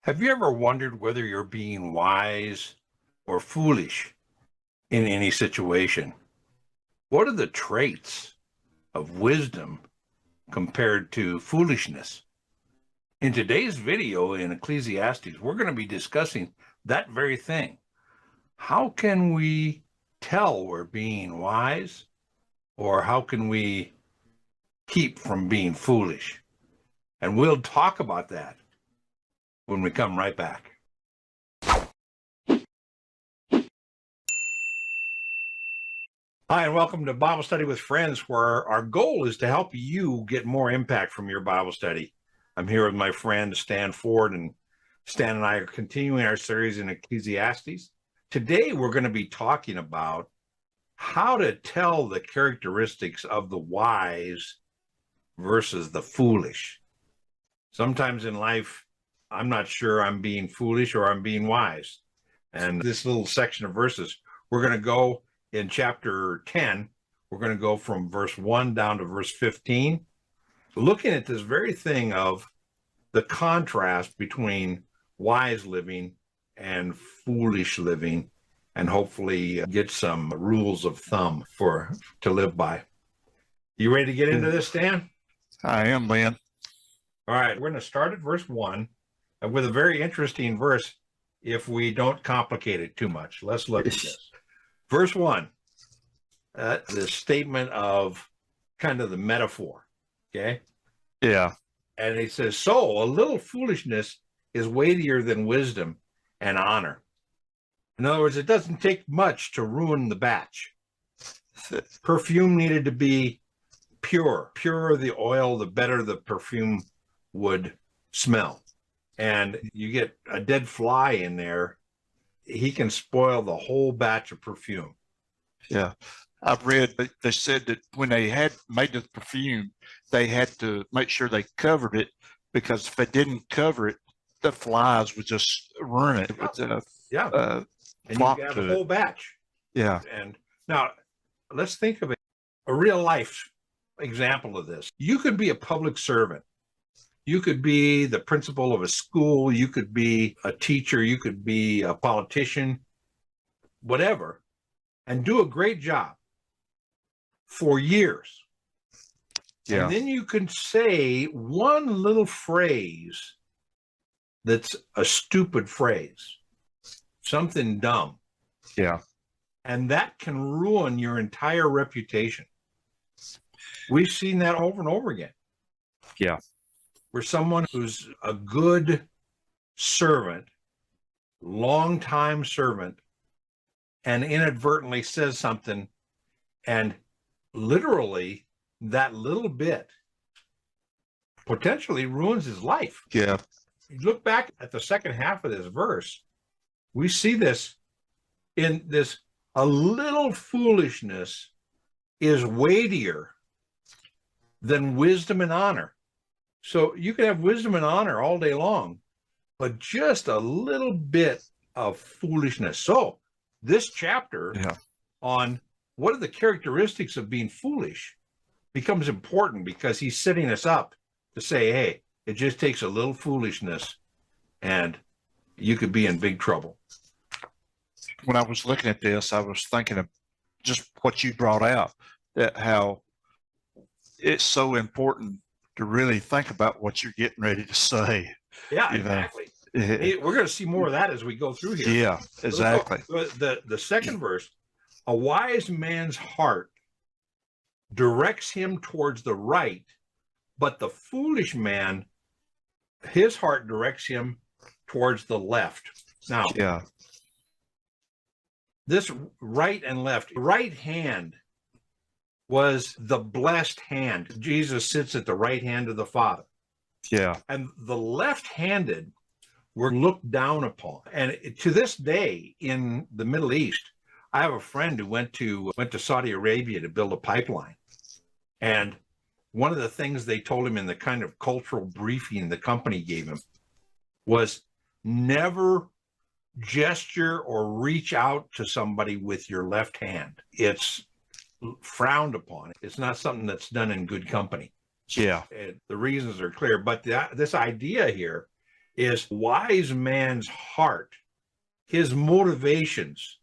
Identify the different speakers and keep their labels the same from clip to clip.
Speaker 1: Have you ever wondered whether you're being wise or foolish in any situation? What are the traits of wisdom compared to foolishness? In today's video in Ecclesiastes, we're going to be discussing that very thing. How can we tell we're being wise, or how can we keep from being foolish? And we'll talk about that when we come right back. Hi, and welcome to Bible Study with Friends, where our goal is to help you get more impact from your Bible study. I'm here with my friend Stan Ford, and Stan and I are continuing our series in Ecclesiastes. Today, we're going to be talking about how to tell the characteristics of the wise versus the foolish. Sometimes in life, I'm not sure I'm being foolish or I'm being wise. And this little section of verses, we're going to go in chapter 10, we're going to go from verse 1 down to verse 15, looking at this very thing of the contrast between wise living and foolish living, and hopefully get some rules of thumb to live by. You ready to get into this, Stan?
Speaker 2: I am, Lynn.
Speaker 1: All right, we're going to start at verse 1 with a very interesting verse if we don't complicate it too much. Let's look at this. Verse 1, the statement of kind of the metaphor, okay?
Speaker 2: Yeah.
Speaker 1: And it says, so a little foolishness is weightier than wisdom and honor. In other words, it doesn't take much to ruin the batch. Perfume needed to be pure. Purer the oil, the better the perfume would smell. And you get a dead fly in there, he can spoil the whole batch of perfume.
Speaker 2: Yeah. I've read that they said that when they had made the perfume, they had to make sure they covered it, because if they didn't cover it, the flies would just ruin it.
Speaker 1: And you have a whole batch.
Speaker 2: Yeah.
Speaker 1: And now let's think of a real life example of this. You could be a public servant. You could be the principal of a school. You could be a teacher. You could be a politician, whatever, and do a great job for years. Yeah. And then you can say one little phrase that's a stupid phrase, something dumb.
Speaker 2: Yeah.
Speaker 1: And that can ruin your entire reputation. We've seen that over and over again.
Speaker 2: Yeah.
Speaker 1: Where someone who's a good servant, long-time servant, and inadvertently says something, and literally that little bit potentially ruins his life.
Speaker 2: Yeah.
Speaker 1: You look back at the second half of this verse, we see this in this: a little foolishness is weightier than wisdom and honor. So you can have wisdom and honor all day long, but just a little bit of foolishness. So this chapter on what are the characteristics of being foolish becomes important, because he's setting us up to say, hey, it just takes a little foolishness and you could be in big trouble.
Speaker 2: When I was looking at this, I was thinking of just what you brought out, that how it's so important to really think about what you're getting ready to say.
Speaker 1: Yeah, exactly. We're going to see more of that as we go through here.
Speaker 2: Yeah, exactly.
Speaker 1: The second verse, a wise man's heart directs him towards the right, but the foolish man, his heart directs him towards the left. Now, this right and left, right hand was the blessed hand. Jesus sits at the right hand of the Father.
Speaker 2: Yeah.
Speaker 1: And the left-handed were looked down upon. And to this day in the Middle East, I have a friend who went to Saudi Arabia to build a pipeline. And one of the things they told him in the kind of cultural briefing the company gave him was never gesture or reach out to somebody with your left hand. It's frowned upon. It's not something that's done in good company.
Speaker 2: Yeah.
Speaker 1: The reasons are clear, but this idea here is wise man's heart, his motivations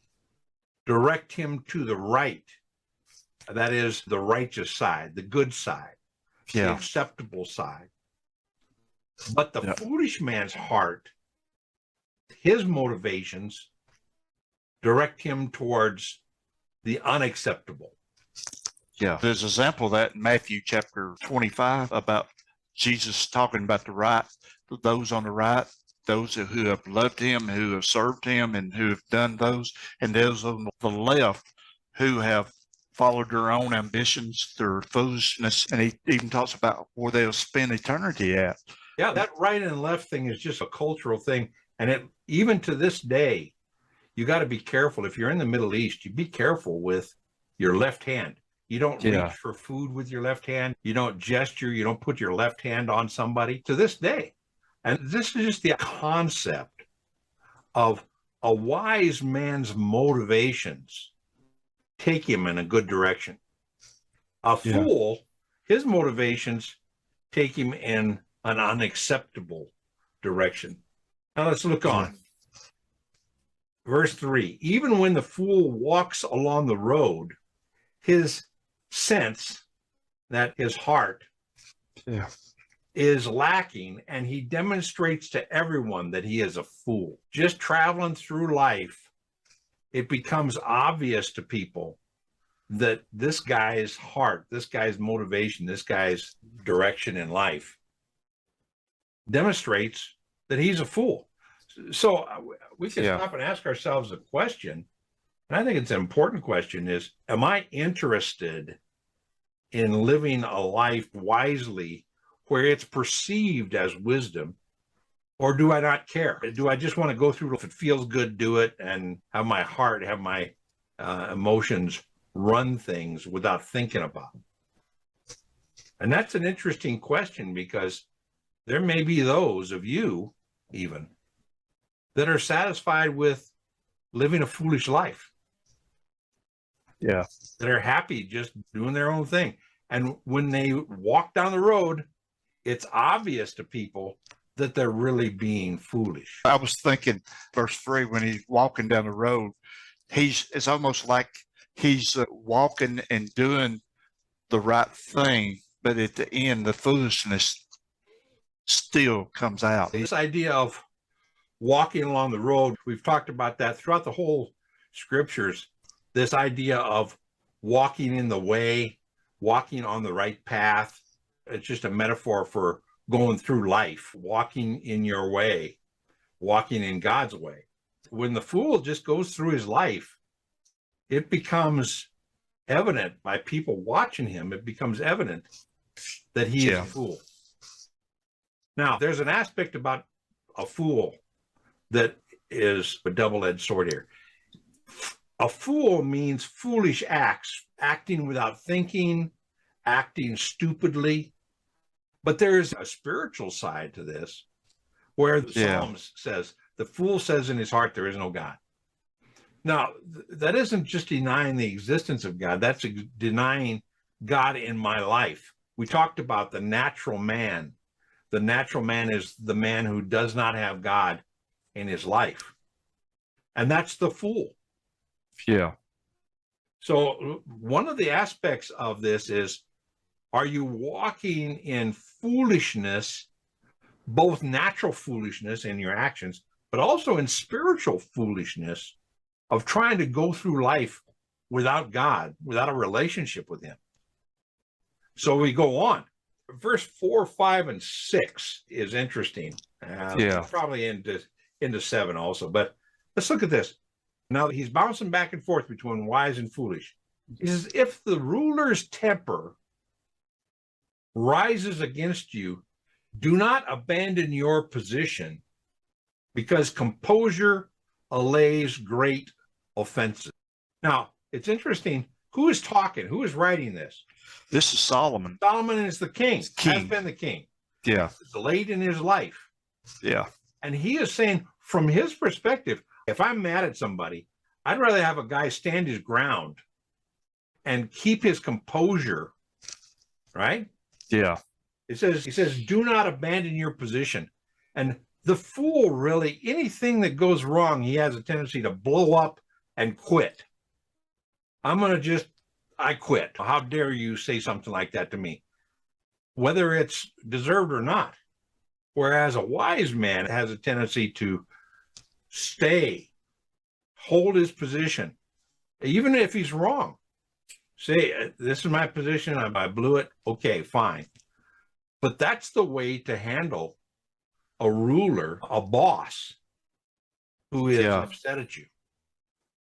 Speaker 1: direct him to the right. That is the righteous side, the good side, the acceptable side. But the foolish man's heart, his motivations direct him towards the unacceptable.
Speaker 2: Yeah. There's an example of that in Matthew chapter 25 about Jesus talking about the right, those on the right, those who have loved him, who have served him, and who have done those, and those on the left who have followed their own ambitions, their foolishness. And he even talks about where they'll spend eternity at.
Speaker 1: Yeah, that right and left thing is just a cultural thing. And even to this day, you got to be careful. If you're in the Middle East, you be careful with your left hand. You don't reach for food with your left hand. You don't gesture. You don't put your left hand on somebody to this day. And this is just the concept of a wise man's motivations take him in a good direction. A fool, his motivations take him in an unacceptable direction. Now let's look on. Verse 3, even when the fool walks along the road, his sense, that his heart, is lacking, and he demonstrates to everyone that he is a fool. Just traveling through life, it becomes obvious to people that this guy's heart, this guy's motivation, this guy's direction in life demonstrates that he's a fool. So we can stop and ask ourselves a question, and I think it's an important question, is, am I interested in living a life wisely where it's perceived as wisdom, or do I not care? Do I just want to go through, if it feels good, do it, and have my heart, have my emotions run things without thinking about them? And that's an interesting question, because there may be those of you even that are satisfied with living a foolish life. That are happy just doing their own thing. And when they walk down the road, it's obvious to people that they're really being foolish.
Speaker 2: I was thinking, verse 3, when he's walking down the road, it's almost like he's walking and doing the right thing, but at the end, the foolishness still comes out.
Speaker 1: This idea of walking along the road, we've talked about that throughout the whole scriptures. This idea of walking in the way, walking on the right path. It's just a metaphor for going through life, walking in your way, walking in God's way. When the fool just goes through his life, it becomes evident by people watching him. It becomes evident that he is a fool. Now, there's an aspect about a fool that is a double-edged sword here. A fool means foolish acts, acting without thinking, acting stupidly. But there's a spiritual side to this, where the Psalms says, the fool says in his heart, there is no God. Now, that isn't just denying the existence of God. That's denying God in my life. We talked about the natural man. The natural man is the man who does not have God in his life. And that's the fool. So one of the aspects of this is, are you walking in foolishness, both natural foolishness in your actions, but also in spiritual foolishness of trying to go through life without God, without a relationship with him? So we go on. Verse 4, 5, and 6 is interesting. Probably into 7 also. But let's look at this. Now he's bouncing back and forth between wise and foolish. He says, if the ruler's temper rises against you, do not abandon your position, because composure allays great offenses. Now, it's interesting. Who is talking? Who is writing this?
Speaker 2: This is Solomon.
Speaker 1: Solomon is the king. Has been the king. It's late in his life. And he is saying, from his perspective, if I'm mad at somebody, I'd rather have a guy stand his ground and keep his composure, right? He says, do not abandon your position. And The fool, really, anything that goes wrong, he has a tendency to blow up and quit. I quit. How dare you say something like that to me, whether it's deserved or not. Whereas a wise man has a tendency to stay, hold his position, even if he's wrong. Say, this is my position, I blew it. Okay, fine. But that's the way to handle a ruler, a boss who is upset at you.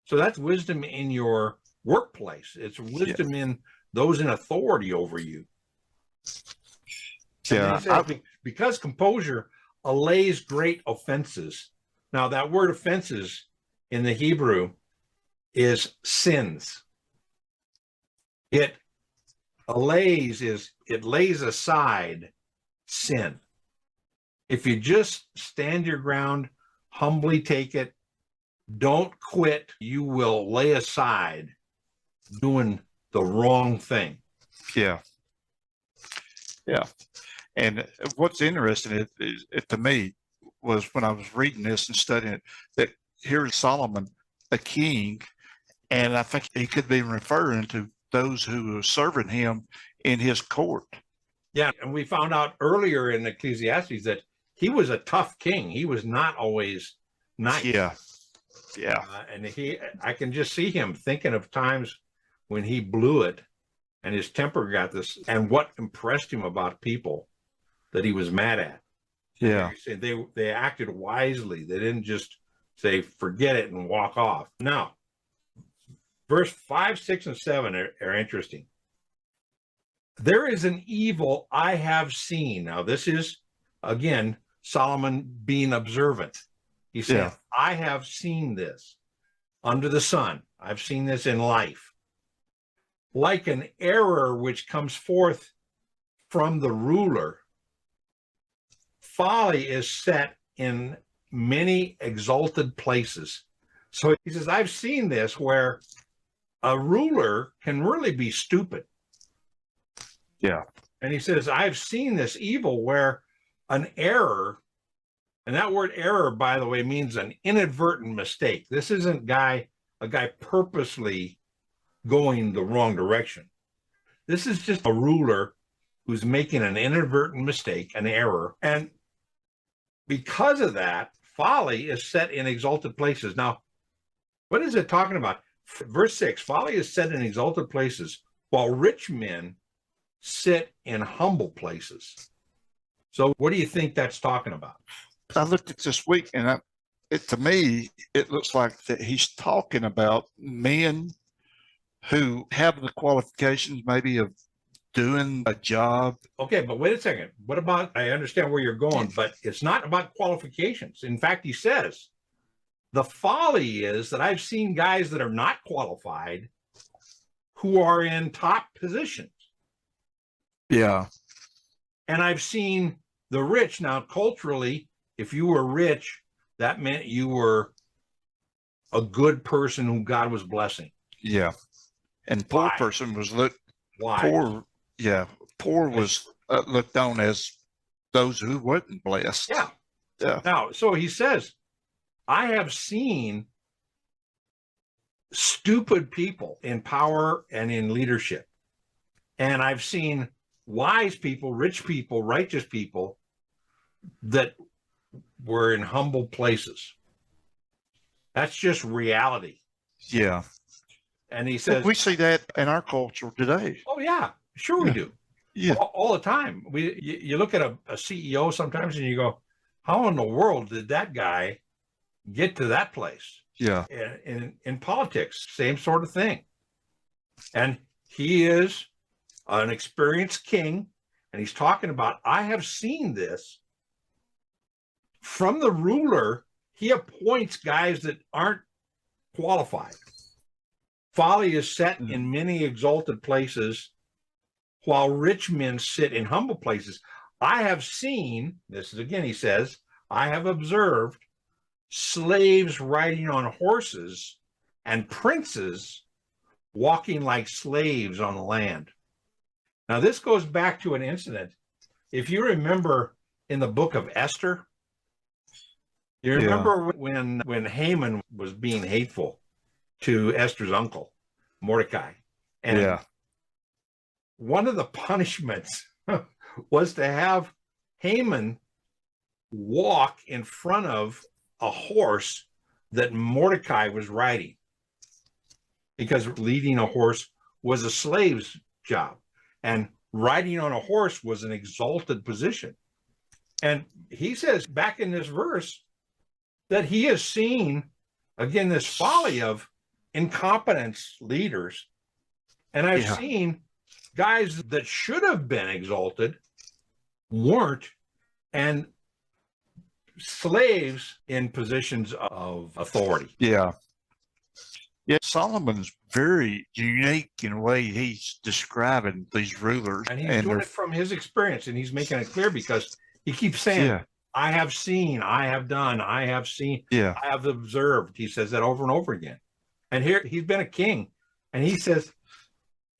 Speaker 1: So that's wisdom in your workplace. It's wisdom in those in authority over you. And says, because composure allays great offenses. Now, that word offenses in the Hebrew is sins. It allays it lays aside sin. If you just stand your ground, humbly take it, don't quit, you will lay aside doing the wrong thing.
Speaker 2: Yeah. And what's interesting to me was when I was reading this and studying it, that here's Solomon, a king, and I think he could be referring to those who were serving him in his court.
Speaker 1: Yeah, and we found out earlier in Ecclesiastes that he was a tough king. He was not always nice.
Speaker 2: Yeah.
Speaker 1: And I can just see him thinking of times when he blew it and his temper got this, and what impressed him about people that he was mad at.
Speaker 2: Yeah.
Speaker 1: They acted wisely. They didn't just say, forget it and walk off. Now, verse 5, 6, and 7 are interesting. There is an evil I have seen. Now, this is, again, Solomon being observant. He said, I have seen this under the sun. I've seen this in life. Like an error which comes forth from the ruler, folly is set in many exalted places. So he says, I've seen this where a ruler can really be stupid.
Speaker 2: Yeah.
Speaker 1: And he says, I've seen this evil where an error, and that word error, by the way, means an inadvertent mistake. This isn't a guy purposely going the wrong direction. This is just a ruler who's making an inadvertent mistake, an error. And because of that, folly is set in exalted places. Now, what is it talking about? Verse 6, folly is set in exalted places, while rich men sit in humble places. So what do you think that's talking about?
Speaker 2: I looked at this week, and to me, it looks like that he's talking about men who have the qualifications maybe of doing a job.
Speaker 1: Okay, but wait a second. What about, I understand where you're going, but it's not about qualifications. In fact, he says, the folly is that I've seen guys that are not qualified who are in top positions.
Speaker 2: Yeah.
Speaker 1: And I've seen the rich. Now, culturally, if you were rich, that meant you were a good person who God was blessing.
Speaker 2: Yeah. And poor person was poor. Yeah. Poor was looked on as those who weren't blessed.
Speaker 1: Yeah.
Speaker 2: Yeah.
Speaker 1: Now, so he says, I have seen stupid people in power and in leadership. And I've seen wise people, rich people, righteous people that were in humble places. That's just reality.
Speaker 2: Yeah.
Speaker 1: And he says,
Speaker 2: we see that in our culture today.
Speaker 1: Oh, yeah, sure we do.
Speaker 2: Yeah.
Speaker 1: All the time. You look at a CEO sometimes and you go, how in the world did that guy get to that place?
Speaker 2: Yeah.
Speaker 1: In politics, same sort of thing. And he is an experienced king, and he's talking about, I have seen this from the ruler. He appoints guys that aren't qualified. Folly is set in many exalted places, while rich men sit in humble places. I have seen, this is again, he says, I have observed slaves riding on horses and princes walking like slaves on the land. Now, this goes back to an incident. If you remember in the book of Esther, You
Speaker 2: Yeah.
Speaker 1: remember when Haman was being hateful to Esther's uncle, Mordecai, and
Speaker 2: Yeah.
Speaker 1: one of the punishments was to have Haman walk in front of a horse that Mordecai was riding, because leading a horse was a slave's job, and riding on a horse was an exalted position. And he says back in this verse that he has seen, again, this folly of incompetence leaders. And I've
Speaker 2: Yeah.
Speaker 1: seen guys that should have been exalted weren't, and slaves in positions of authority.
Speaker 2: Yeah. Yeah. Solomon's very unique in the way he's describing these rulers.
Speaker 1: And he's doing it from his experience, and he's making it clear because he keeps saying,
Speaker 2: Yeah.
Speaker 1: I have seen, I have done, I have seen,
Speaker 2: Yeah.
Speaker 1: I have observed. He says that over and over again. And here he's been a king, and he says,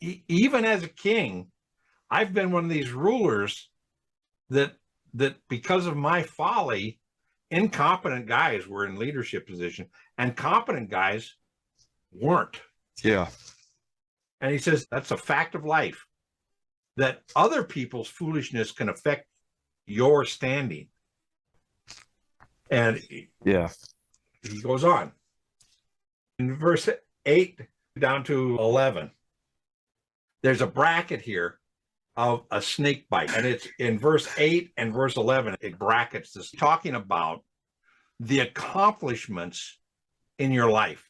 Speaker 1: even as a king, I've been one of these rulers that because of my folly, incompetent guys were in leadership position and competent guys weren't.
Speaker 2: Yeah.
Speaker 1: And he says that's a fact of life, that other people's foolishness can affect your standing. And
Speaker 2: Yeah.
Speaker 1: he goes on in verse 8 down to 11. There's a bracket here of a snake bite, and it's in verse 8 and verse 11. It brackets this, talking about the accomplishments in your life,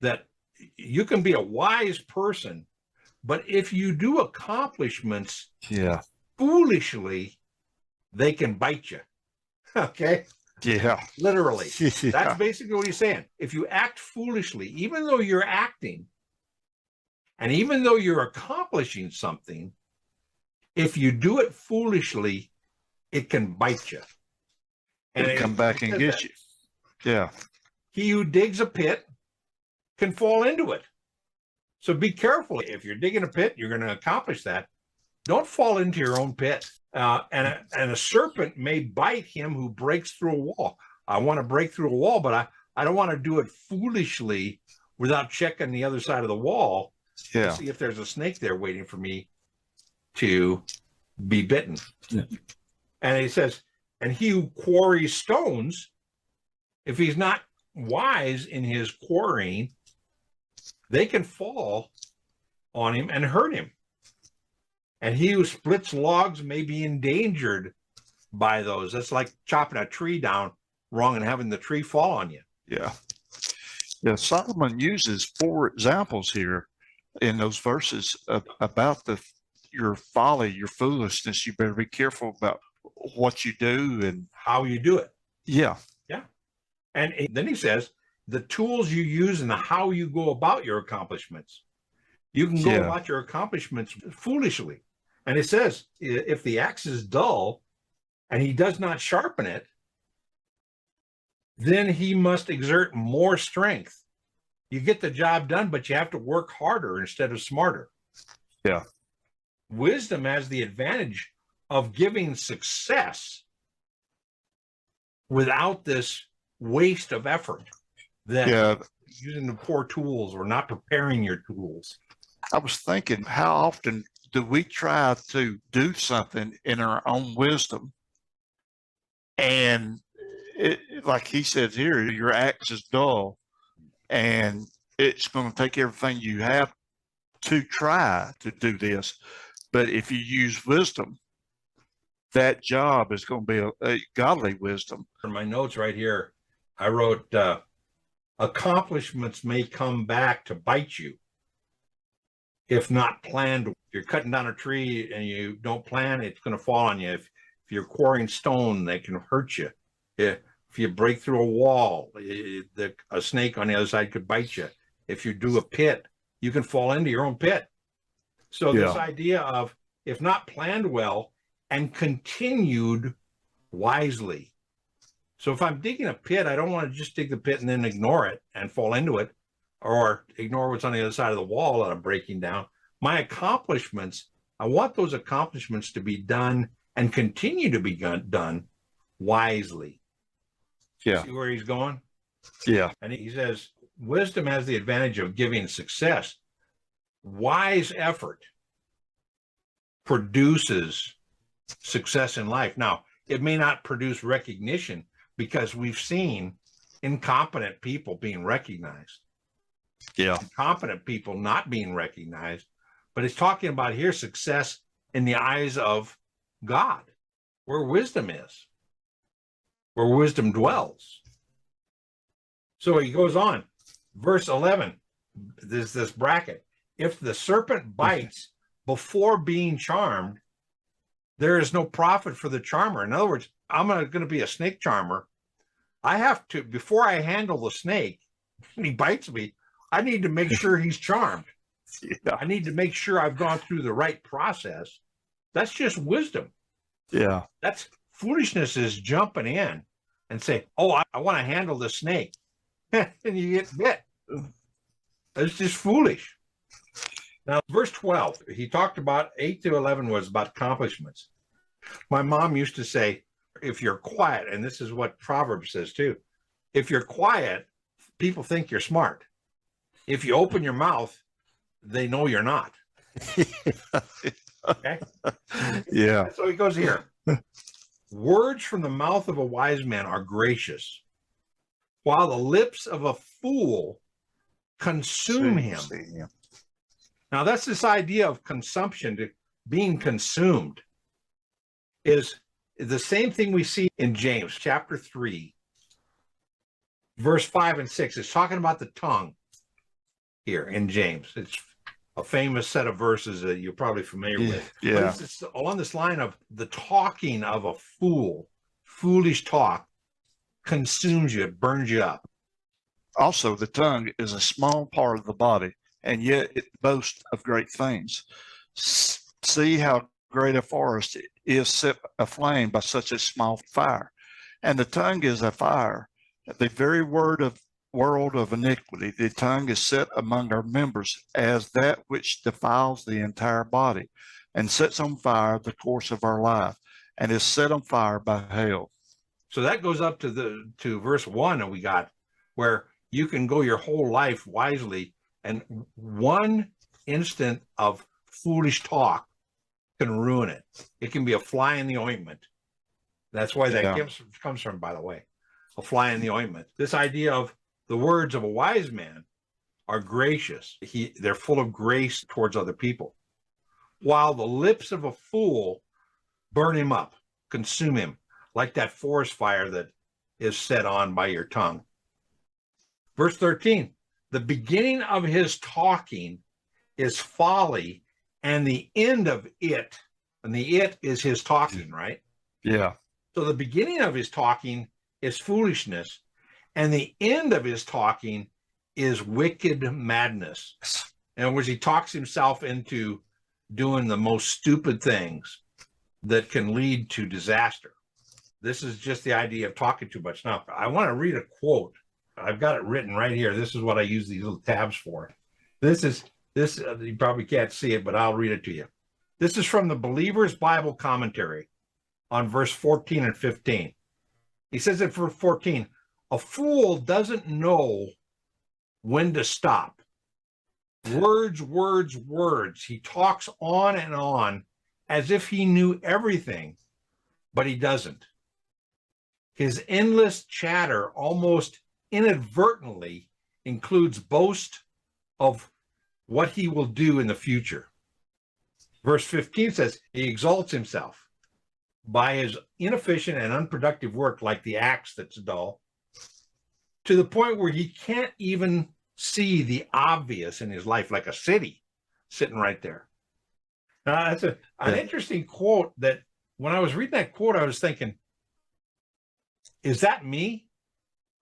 Speaker 1: that you can be a wise person, but if you do accomplishments
Speaker 2: Yeah.
Speaker 1: foolishly, they can bite you. Okay.
Speaker 2: Yeah.
Speaker 1: Literally.
Speaker 2: Yeah.
Speaker 1: That's basically what he's saying. If you act foolishly, even though you're acting and even though you're accomplishing something, if you do it foolishly, it can bite you.
Speaker 2: And come back and get you. Yeah.
Speaker 1: He who digs a pit can fall into it. So be careful. If you're digging a pit, you're going to accomplish that. Don't fall into your own pit. And a serpent may bite him who breaks through a wall. I want to break through a wall, but I don't want to do it foolishly without checking the other side of the wall to see if there's a snake there waiting for me to be bitten.
Speaker 2: Yeah.
Speaker 1: And he says, and he who quarries stones, if he's not wise in his quarrying, they can fall on him and hurt him. And he who splits logs may be endangered by those. That's like chopping a tree down wrong and having the tree fall on you.
Speaker 2: Yeah. Yeah. Solomon uses 4 examples here in those verses about your folly, your foolishness. You better be careful about what you do and
Speaker 1: how you do it.
Speaker 2: Yeah.
Speaker 1: Yeah. And then he says the tools you use and how you go about your accomplishments. You can go about your accomplishments foolishly. And it says, if the axe is dull and he does not sharpen it, then he must exert more strength. You get the job done, but you have to work harder instead of smarter.
Speaker 2: Yeah.
Speaker 1: Wisdom has the advantage of giving success without this waste of effort that using the poor tools or not preparing your tools.
Speaker 2: I was thinking, how often do we try to do something in our own wisdom? And like he said here, your axe is dull and it's going to take everything you have to try to do this. But if you use wisdom, that job is going to be a godly wisdom.
Speaker 1: In my notes right here, I wrote, accomplishments may come back to bite you if not planned. If you're cutting down a tree and you don't plan, it's going to fall on you. If you're quarrying stone, they can hurt you. If you break through a wall, a snake on the other side could bite you. If you do a pit, you can fall into your own pit. So this idea of, if not planned well and continued wisely. So if I'm digging a pit, I don't want to just dig the pit and then ignore it and fall into it, or ignore what's on the other side of the wall that I'm breaking down. My accomplishments, I want those accomplishments to be done and continue to be done wisely.
Speaker 2: Yeah.
Speaker 1: See where he's going?
Speaker 2: Yeah.
Speaker 1: And he says, wisdom has the advantage of giving success. Wise effort produces success in life. Now, it may not produce recognition because we've seen incompetent people being recognized,
Speaker 2: Yeah.
Speaker 1: competent people not being recognized, but it's talking about here success in the eyes of God, where wisdom is, where wisdom dwells. So he goes on, verse 11, there's this bracket. If the serpent bites before being charmed, there is no profit for the charmer. In other words, I'm going to be a snake charmer. I have to, before I handle the snake and he bites me, I need to make sure he's charmed.
Speaker 2: Yeah.
Speaker 1: I need to make sure I've gone through the right process. That's just wisdom.
Speaker 2: Yeah.
Speaker 1: That's foolishness is jumping in and say, oh, I want to handle the snake. And you get bit. It's just foolish. Now, verse 12, he talked about 8 to 11 was about accomplishments. My mom used to say, if you're quiet, and this is what Proverbs says too, if you're quiet, people think you're smart. If you open your mouth, they know you're not. Okay?
Speaker 2: Yeah.
Speaker 1: So he goes here. Words from the mouth of a wise man are gracious, while the lips of a fool consume him. Now, that's this idea of consumption, to being consumed, is the same thing we see in James chapter 3, verse 5 and 6. It's talking about the tongue here in James. It's a famous set of verses that you're probably familiar with.
Speaker 2: Yeah.
Speaker 1: But it's along this line of the talking of a fool, foolish talk consumes you, it burns you up.
Speaker 2: Also, the tongue is a small part of the body, and yet it boasts of great things. See how great a forest is set aflame by such a small fire. And the tongue is a fire, the very world of iniquity. The tongue is set among our members as that which defiles the entire body, and sets on fire the course of our life, and is set on fire by hell.
Speaker 1: So that goes up to verse 1 that we got, where you can go your whole life wisely, and one instant of foolish talk can ruin it. It can be a fly in the ointment. That's why that comes from, by the way, a fly in the ointment. This idea of the words of a wise man are gracious. They're full of grace towards other people, while the lips of a fool burn him up, consume him, like that forest fire that is set on by your tongue. Verse 13, the beginning of his talking is folly, and the end of it, and the it is his talking, right?
Speaker 2: Yeah.
Speaker 1: So the beginning of his talking is foolishness, and the end of his talking is wicked madness. In other words, he talks himself into doing the most stupid things that can lead to disaster. This is just the idea of talking too much. Now, I want to read a quote. I've got it written right here. This is what I use these little tabs for. This you probably can't see it, but I'll read it to you. This is from the Believer's Bible Commentary on verse 14 and 15. He says it for 14, a fool doesn't know when to stop. Words, words, words. He talks on and on as if he knew everything, but he doesn't. His endless chatter almost inadvertently includes boast of what he will do in the future. Verse 15 says, he exalts himself by his inefficient and unproductive work, like the axe that's dull, to the point where he can't even see the obvious in his life, like a city sitting right there. Now, that's an interesting quote that when I was reading that quote, I was thinking, is that me?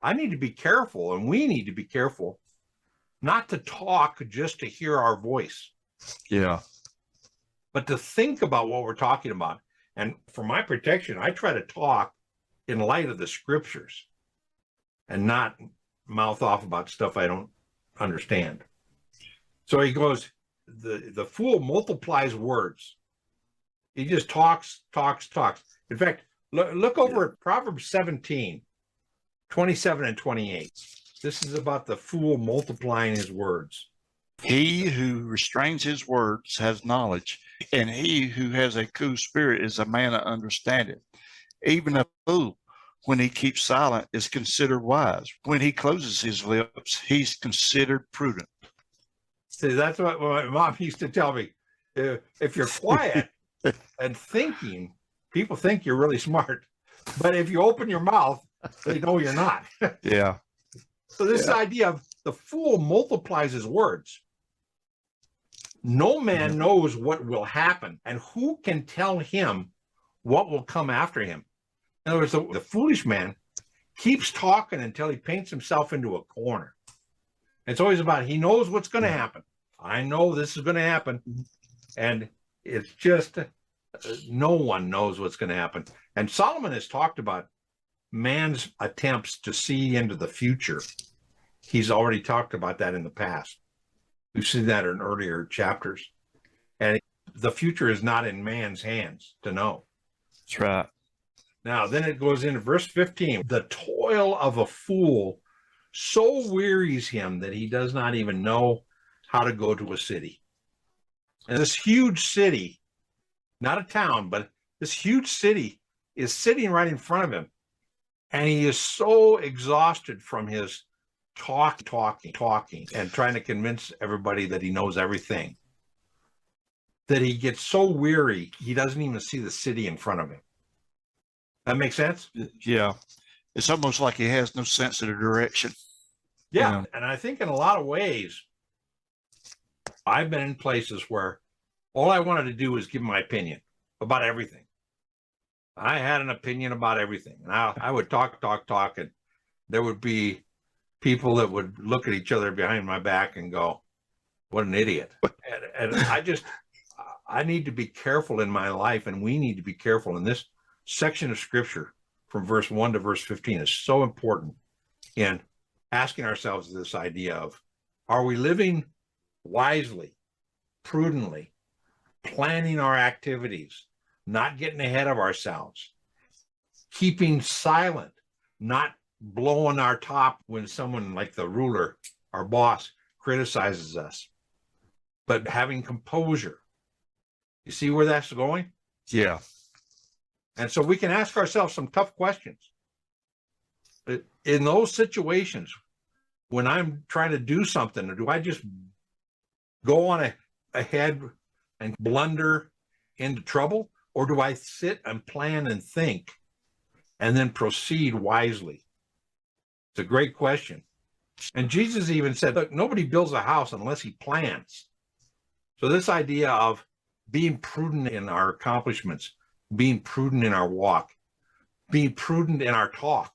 Speaker 1: I need to be careful, and we need to be careful not to talk just to hear our voice.
Speaker 2: Yeah.
Speaker 1: But to think about what we're talking about. And for my protection, I try to talk in light of the scriptures and not mouth off about stuff I don't understand. So he goes, the fool multiplies words. He just talks. In fact, look over at Proverbs 17. 27 and 28. This is about the fool multiplying his words.
Speaker 2: He who restrains his words has knowledge, and he who has a cool spirit is a man of understanding. Even a fool, when he keeps silent, is considered wise. When he closes his lips, he's considered prudent.
Speaker 1: See, that's what my mom used to tell me. If you're quiet and thinking, people think you're really smart. But if you open your mouth, they know you're not.
Speaker 2: Yeah.
Speaker 1: So this idea of the fool multiplies his words. No man knows what will happen, and who can tell him what will come after him? In other words, the foolish man keeps talking until he paints himself into a corner. It's always about he knows what's going to happen. I know this is going to happen. And it's just no one knows what's going to happen. And Solomon has talked about man's attempts to see into the future. He's already talked about that in the past. We've seen that in earlier chapters. And the future is not in man's hands to know.
Speaker 2: That's right.
Speaker 1: Now, then it goes into verse 15. The toil of a fool so wearies him that he does not even know how to go to a city. And this huge city, not a town, but this huge city is sitting right in front of him. And he is so exhausted from his talking, and trying to convince everybody that he knows everything, that he gets so weary, he doesn't even see the city in front of him. That makes sense?
Speaker 2: Yeah. It's almost like he has no sense of the direction.
Speaker 1: Yeah. And I think in a lot of ways, I've been in places where all I wanted to do was give my opinion about everything. I had an opinion about everything. And I would talk, and there would be people that would look at each other behind my back and go, what an idiot. And I need to be careful in my life, and we need to be careful in this section of scripture from verse 1 to verse 15 is so important in asking ourselves this idea of, are we living wisely, prudently, planning our activities, not getting ahead of ourselves, keeping silent, not blowing our top when someone like the ruler, our boss, criticizes us, but having composure. You see where that's going?
Speaker 2: Yeah.
Speaker 1: And so we can ask ourselves some tough questions. In those situations, when I'm trying to do something, do I just go on ahead and blunder into trouble? Or do I sit and plan and think and then proceed wisely? It's a great question. And Jesus even said, look, nobody builds a house unless he plans. So this idea of being prudent in our accomplishments, being prudent in our walk, being prudent in our talk,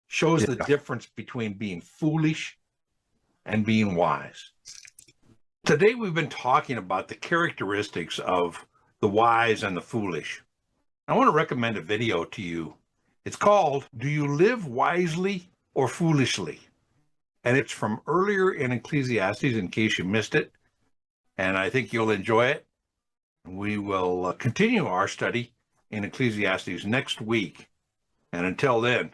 Speaker 1: shows the difference between being foolish and being wise. Today we've been talking about the characteristics of the wise and the foolish. I want to recommend a video to you. It's called, Do You Live Wisely or Foolishly? And it's from earlier in Ecclesiastes, in case you missed it. And I think you'll enjoy it. We will continue our study in Ecclesiastes next week. And until then,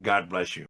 Speaker 1: God bless you.